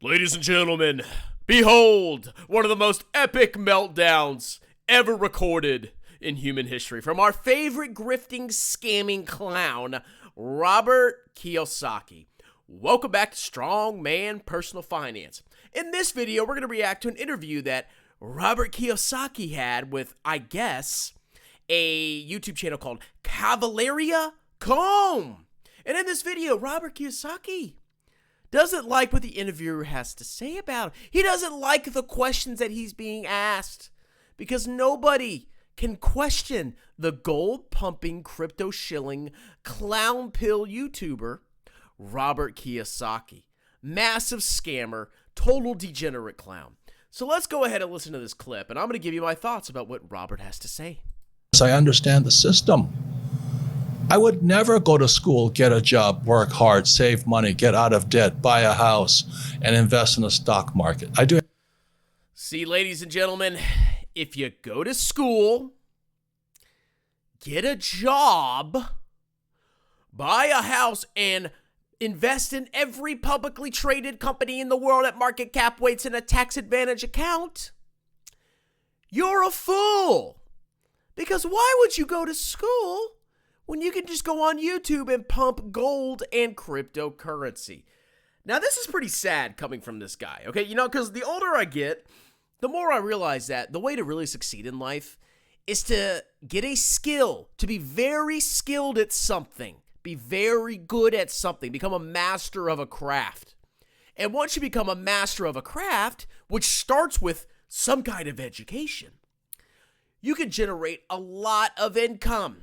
Ladies and gentlemen, behold one of the most epic meltdowns ever recorded in human history from our favorite grifting, scamming clown, Robert Kiyosaki. Welcome back to Strong Man Personal Finance. In this video, we're going to react to an interview that Robert Kiyosaki had with, I guess, a YouTube channel called Cavalleria.com. And in this video, Robert Kiyosaki doesn't like what the interviewer has to say about him. He doesn't like the questions that he's being asked because nobody can question the gold-pumping, crypto-shilling, clown pill YouTuber, Robert Kiyosaki. Massive scammer, total degenerate clown. So let's go ahead and listen to this clip, and I'm going to give you my thoughts about what Robert has to say. I understand the system. I would never go to school, get a job, work hard, save money, get out of debt, buy a house, and invest in the stock market. I do. See, ladies and gentlemen, if you go to school, get a job, buy a house, and invest in every publicly traded company in the world at market cap weights in a tax advantage account, you're a fool. Because why would you go to school when you can just go on YouTube and pump gold and cryptocurrency? Now, this is pretty sad coming from this guy, okay? You know, because the older I get, the more I realize that the way to really succeed in life is to get a skill, to be very skilled at something, be very good at something, become a master of a craft. And once you become a master of a craft, which starts with some kind of education, you can generate a lot of income.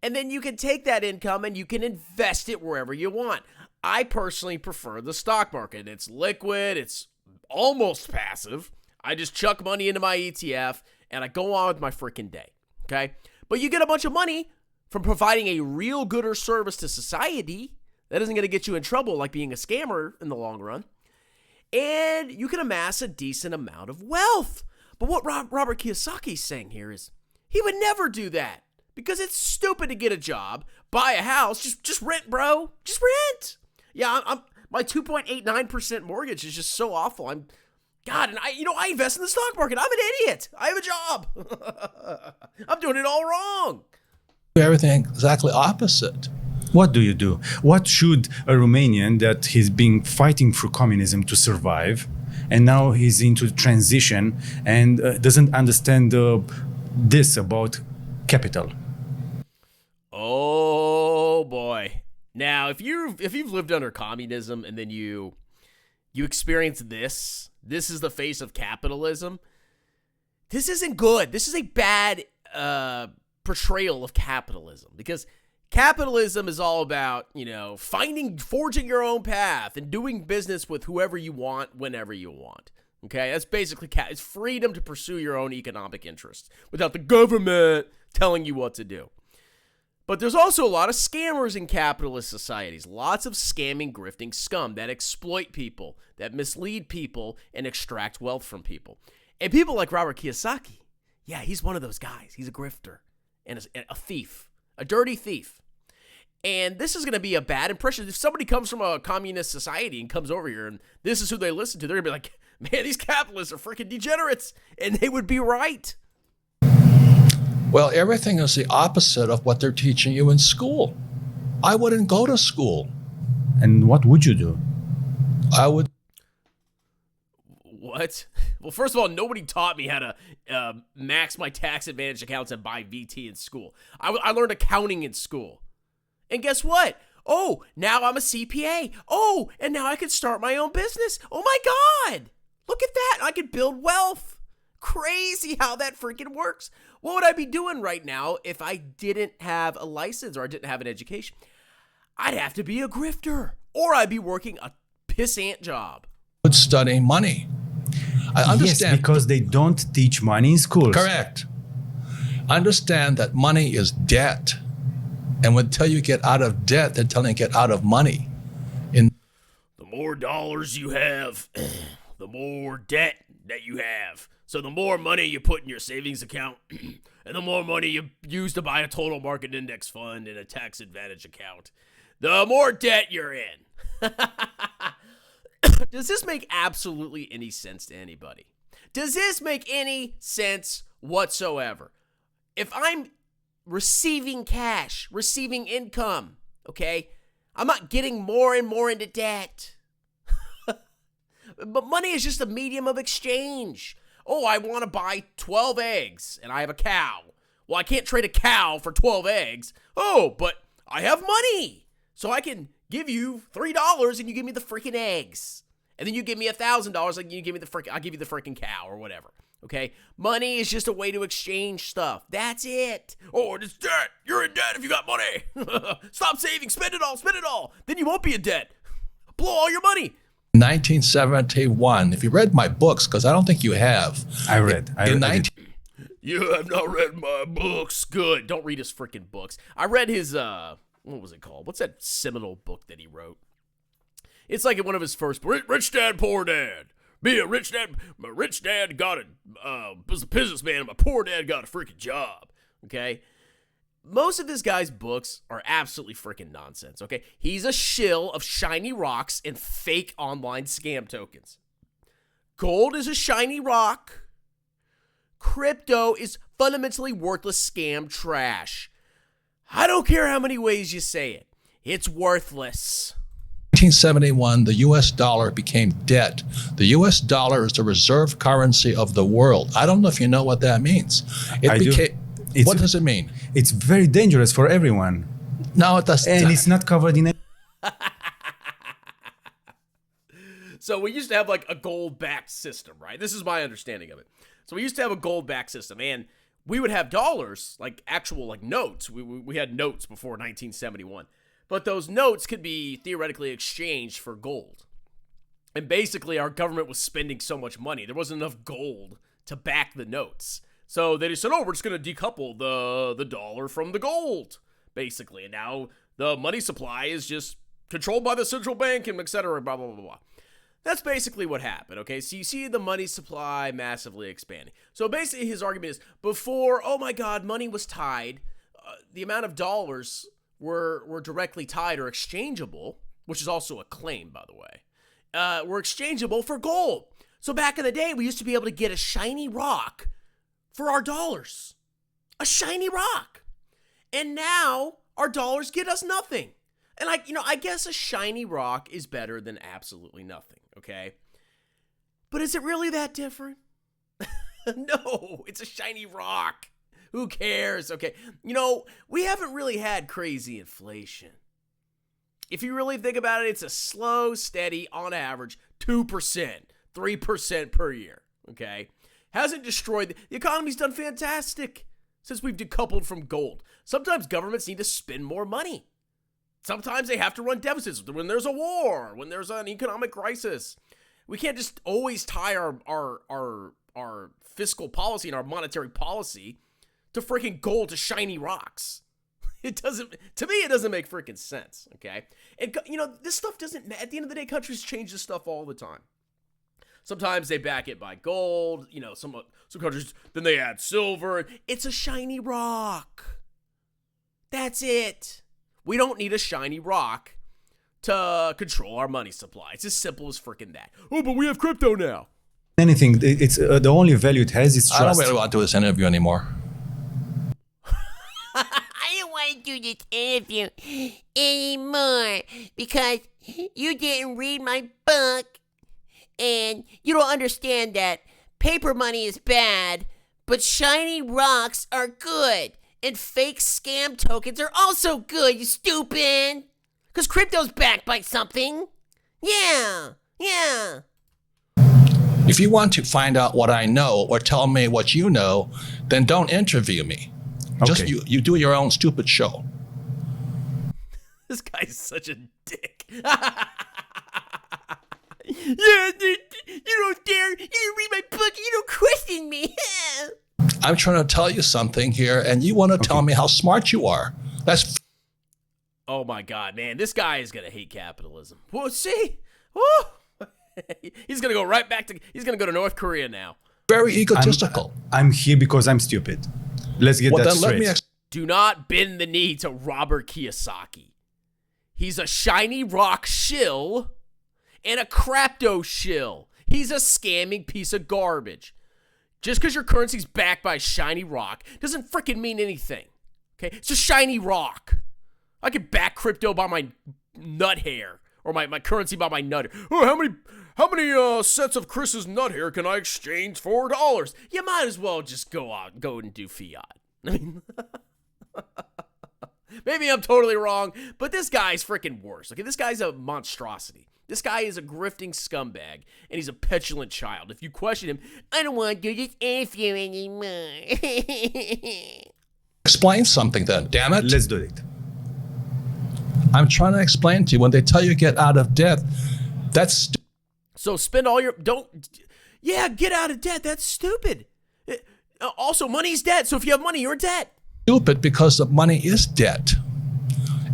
And then you can take that income and you can invest it wherever you want. I personally prefer the stock market. It's liquid. It's almost passive. I just chuck money into my ETF and I go on with my freaking day. Okay? But you get a bunch of money from providing a real good or service to society that isn't going to get you in trouble like being a scammer in the long run. And you can amass a decent amount of wealth. But what Robert Kiyosaki is saying here is he would never do that. Because it's stupid to get a job, buy a house, just rent, bro. Just rent. Yeah, my 2.89% mortgage is just so awful. And I invest in the stock market. I'm an idiot. I have a job. I'm doing it all wrong. Everything exactly opposite. What do you do? What should a Romanian that he's been fighting for communism to survive, and now he's into transition and doesn't understand this about capital? Oh boy. Now, if you've lived under communism and then you experience this is the face of capitalism. This isn't good. This is a bad portrayal of capitalism, because capitalism is all about, forging your own path and doing business with whoever you want whenever you want. Okay, that's basically it's freedom to pursue your own economic interests without the government telling you what to do. But there's also a lot of scammers in capitalist societies. Lots of scamming, grifting scum that exploit people, that mislead people, and extract wealth from people. And people like Robert Kiyosaki, yeah, he's one of those guys. He's a grifter and a thief, a dirty thief. And this is going to be a bad impression. If somebody comes from a communist society and comes over here and this is who they listen to, they're going to be like, man, these capitalists are freaking degenerates. And they would be right. Well, everything is the opposite of what they're teaching you in school. I wouldn't go to school. And what would you do? I would. What? Well, first of all, nobody taught me how to max my tax advantage accounts and buy VT in school. I learned accounting in school. And guess what? Oh, now I'm a CPA. Oh, and now I can start my own business. Oh my God. Look at that. I could build wealth. Crazy how that freaking works. What would I be doing right now if I didn't have a license or I didn't have an education? I'd have to be a grifter, or I'd be working a pissant job. Studying money. I understand. Yes, because they don't teach money in schools. Correct. Understand that money is debt. And until you get out of debt, they're telling you get out of money. The more dollars you have, the more debt that you have. So the more money you put in your savings account and the more money you use to buy a total market index fund and a tax advantage account, the more debt you're in. Does this make absolutely any sense to anybody? Does this make any sense whatsoever? If I'm receiving cash, receiving income, okay, I'm not getting more and more into debt. But money is just a medium of exchange. Oh, I want to buy 12 eggs and I have a cow. Well, I can't trade a cow for 12 eggs. Oh, but I have money. So I can give you $3 and you give me the freaking eggs. And then you give me $1,000 and you give me I'll give you the freaking cow or whatever. Okay? Money is just a way to exchange stuff. That's it. Oh, it's debt. You're in debt if you got money. Stop saving. Spend it all. Spend it all. Then you won't be in debt. Blow all your money. 1971. If you read my books, because I don't think you have. I read. You have not read my books. Good. Don't read his freaking books. I read his, what was it called? What's that seminal book that he wrote? It's like one of his first, Rich Dad, Poor Dad. Be a rich dad. My rich dad was a businessman. My poor dad got a freaking job. Okay? Most of this guy's books are absolutely freaking nonsense, okay? He's a shill of shiny rocks and fake online scam tokens. Gold is a shiny rock. Crypto is fundamentally worthless scam trash. I don't care how many ways you say it. It's worthless. 1971, the U.S. dollar became debt. The U.S. dollar is the reserve currency of the world. I don't know if you know what that means. What does it mean? It's very dangerous for everyone. No, it doesn't. And it's not covered in. So we used to have like a gold-backed system, right? This is my understanding of it. So we used to have a gold-backed system, and we would have dollars, like actual like notes. We had notes before 1971. But those notes could be theoretically exchanged for gold. And basically, our government was spending so much money. There wasn't enough gold to back the notes. So they just said, oh, we're just going to decouple the dollar from the gold, basically. And now the money supply is just controlled by the central bank and et cetera, blah, blah, blah, blah. That's basically what happened, okay? So you see the money supply massively expanding. So basically his argument is, before, oh my God, money was tied, the amount of dollars were directly tied or exchangeable, which is also a claim, by the way, were exchangeable for gold. So back in the day, we used to be able to get a shiny rock for our dollars. A shiny rock. And now our dollars get us nothing. And I guess a shiny rock is better than absolutely nothing, okay? But is it really that different? No, it's a shiny rock. Who cares? Okay. We haven't really had crazy inflation. If you really think about it, it's a slow, steady, on average, 2%, 3% per year. Okay. Hasn't destroyed. The economy's done fantastic since we've decoupled from gold. Sometimes governments need to spend more money. Sometimes they have to run deficits when there's a war, when there's an economic crisis. We can't just always tie our fiscal policy and our monetary policy to freaking gold, to shiny rocks. It doesn't make freaking sense, okay? And, this stuff doesn't, at the end of the day, countries change this stuff all the time. Sometimes they back it by gold, some countries, then they add silver. It's a shiny rock. That's it. We don't need a shiny rock to control our money supply. It's as simple as freaking that. Oh, but we have crypto now. Anything, it's the only value it has is trust. I don't really want to do this interview anymore. I don't want to do this interview anymore because you didn't read my book and you don't understand that paper money is bad, but shiny rocks are good and fake scam tokens are also good, you stupid. Because crypto's backed by something. Yeah. If you want to find out what I know or tell me what you know, then don't interview me. Just Okay. you do your own stupid show. This guy's such a dick. Yeah, you don't dare. You didn't read my book. You don't question me. I'm trying to tell you something here, and you want to tell me how smart you are. That's Oh my God, man. This guy is going to hate capitalism. Well, see? Woo! He's going to go right back to, he's going to go to North Korea now. very egotistical. I'm here because I'm stupid. Let's get that straight. Do not bend the knee to Robert Kiyosaki. He's a shiny rock shill, and a crypto shill. He's a scamming piece of garbage. Just because your currency's backed by a shiny rock doesn't freaking mean anything. Okay? It's a shiny rock. I could back crypto by my nut hair, or my currency by my nut hair. Oh, how many sets of Chris's nut hair can I exchange for $4? You might as well just go and do fiat. I mean, maybe I'm totally wrong, but this guy's freaking worse. Okay, this guy's a monstrosity. This guy is a grifting scumbag, and he's a petulant child. If you question him, I don't want to do this interview anymore. Explain something then, damn it. Let's do it. I'm trying to explain to you, when they tell you get out of debt, that's So spend all your, get out of debt. That's stupid. Also, money's debt. So if you have money, you're in debt. stupid because the money is debt.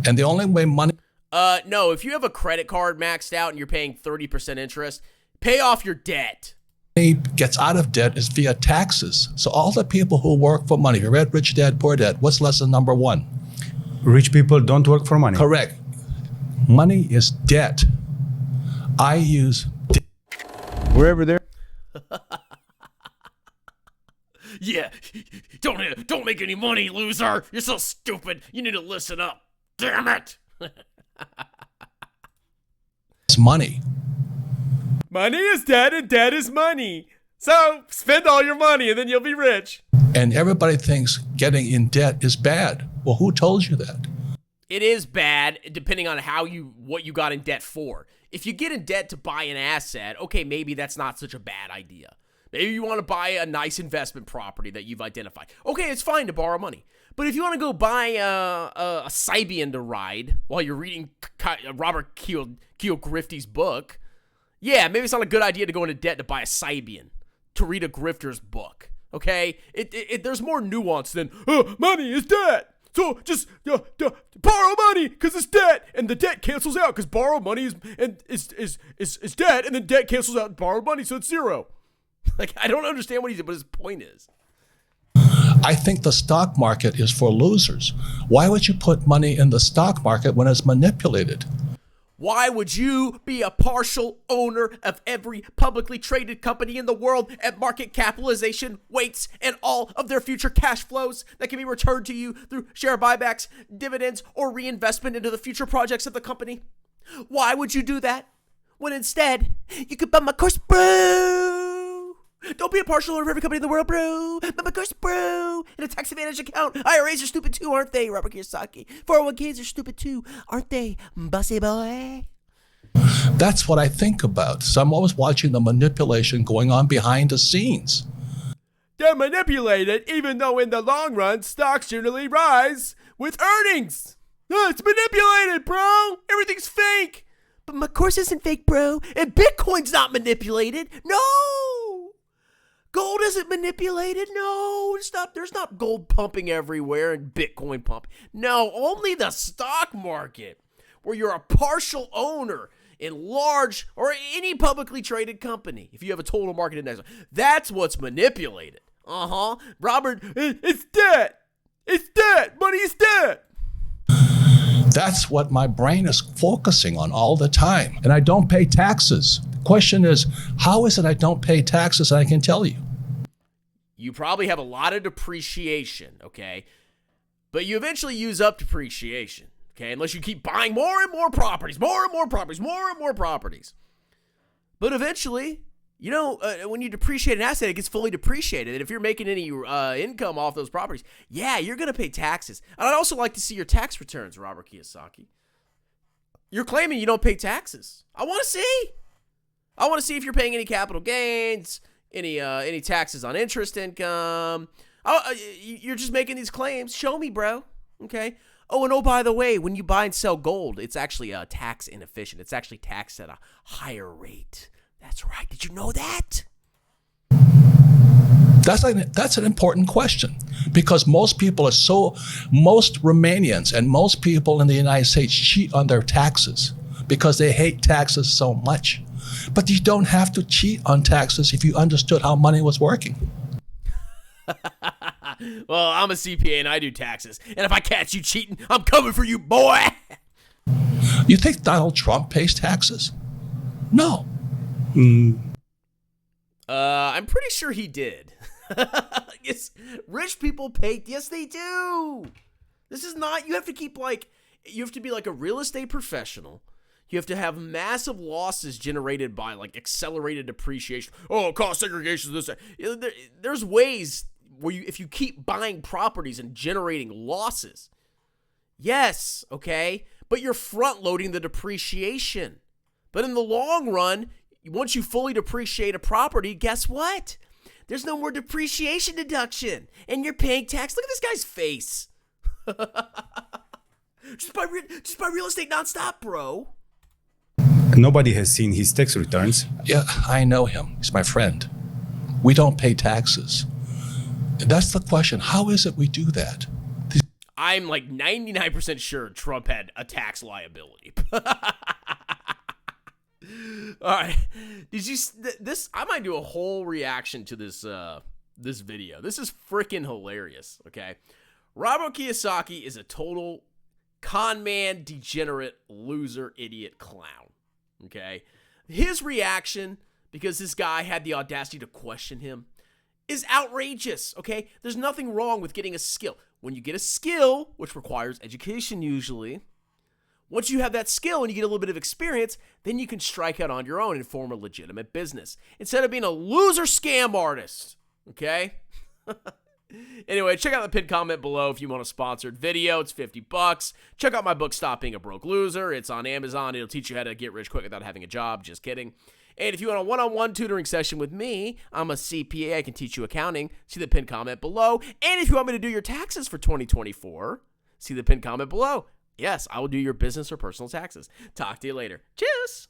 And the only way money No, if you have a credit card maxed out and you're paying 30% interest, pay off your debt. gets out of debt is via taxes. So all the people who work for money, you read Rich Dad, Poor Dad, what's lesson number 1? Rich people don't work for money. Correct. Money is debt. I use Wherever there. Yeah, don't make any money, loser. You're so stupid. You need to listen up. Damn it. money. Money is debt and debt is money. So spend all your money and then you'll be rich. And everybody thinks getting in debt is bad. Well, who told you that? It is bad depending on what you got in debt for. If you get in debt to buy an asset, okay, maybe that's not such a bad idea. Maybe you want to buy a nice investment property that you've identified. Okay, it's fine to borrow money. But if you want to go buy a Sibian to ride while you're reading Robert Kiyosaki book, yeah, maybe it's not a good idea to go into debt to buy a Sibian to read a grifter's book. Okay? There's more nuance than, money is debt. So just borrow money because it's debt, and the debt cancels out because borrowed money is debt, and then debt cancels out borrowed money, so it's zero. Like, I don't understand what his point is. I think the stock market is for losers. Why would you put money in the stock market when it's manipulated? Why would you be a partial owner of every publicly traded company in the world at market capitalization, weights, and all of their future cash flows that can be returned to you through share buybacks, dividends, or reinvestment into the future projects of the company? Why would you do that when instead you could buy my course, bro? Don't be a partial owner of every company in the world, bro. Buy my course, bro. In a tax advantage account. IRAs are stupid too, aren't they, Robert Kiyosaki? 401ks are stupid too, aren't they, bossy boy? That's what I think about. So I'm always watching the manipulation going on behind the scenes. They're manipulated, even though in the long run, stocks generally rise with earnings. It's manipulated, bro. Everything's fake. But my course isn't fake, bro. And Bitcoin's not manipulated. No. Gold isn't manipulated. No, stop. There's not gold pumping everywhere and Bitcoin pumping. No, only the stock market, where you're a partial owner in large or any publicly traded company. If you have a total market index, that's what's manipulated. Robert, it's debt. It's debt. Money is debt. That's what my brain is focusing on all the time. And I don't pay taxes. The question is, how is it I don't pay taxes? I can tell you. You probably have a lot of depreciation, okay? But you eventually use up depreciation, okay? Unless you keep buying more and more properties, more and more properties, more and more properties. But eventually, when you depreciate an asset, it gets fully depreciated. And if you're making any income off those properties, yeah, you're going to pay taxes. And I'd also like to see your tax returns, Robert Kiyosaki. You're claiming you don't pay taxes. I want to see. I want to see if you're paying any capital gains, any taxes on interest income. You're just making these claims. Show me, bro. Okay. Oh, by the way, when you buy and sell gold, it's actually tax inefficient. It's actually taxed at a higher rate. That's right. Did you know that? That's an important question, because most Romanians and most people in the United States cheat on their taxes because they hate taxes so much. But you don't have to cheat on taxes if you understood how money was working. Well, I'm a CPA and I do taxes. And if I catch you cheating, I'm coming for you, boy. You think Donald Trump pays taxes? No. I'm pretty sure he did. Yes, rich people pay. Yes, they do. This is not, you have to keep you have to be like a real estate professional. You have to have massive losses generated by like accelerated depreciation. Oh, cost segregation, this. There's ways where if you keep buying properties and generating losses. Yes, okay, but you're front loading the depreciation. But in the long run, once you fully depreciate a property, guess what? There's no more depreciation deduction, and you're paying tax. Look at this guy's face. just buy real estate nonstop, bro. Nobody has seen his tax returns. Yeah, I know him. He's my friend. We don't pay taxes. That's the question. How is it we do that? I'm like 99% sure Trump had a tax liability. All right, did you this? I might do a whole reaction to this this video. This is freaking hilarious. Okay, Robert Kiyosaki is a total con man, degenerate, loser, idiot, clown. Okay, his reaction, because this guy had the audacity to question him, is outrageous. Okay, there's nothing wrong with getting a skill. When you get a skill, which requires education usually, once you have that skill and you get a little bit of experience, then you can strike out on your own and form a legitimate business instead of being a loser scam artist. Okay? Anyway, check out the pinned comment below if you want a sponsored video. It's $50. Check out my book, Stop Being a Broke Loser. It's on Amazon. It'll teach you how to get rich quick without having a job. Just kidding. And if you want a one-on-one tutoring session with me, I'm a CPA. I can teach you accounting. See the pinned comment below. And if you want me to do your taxes for 2024, see the pinned comment below. Yes, I will do your business or personal taxes. Talk to you later. Cheers.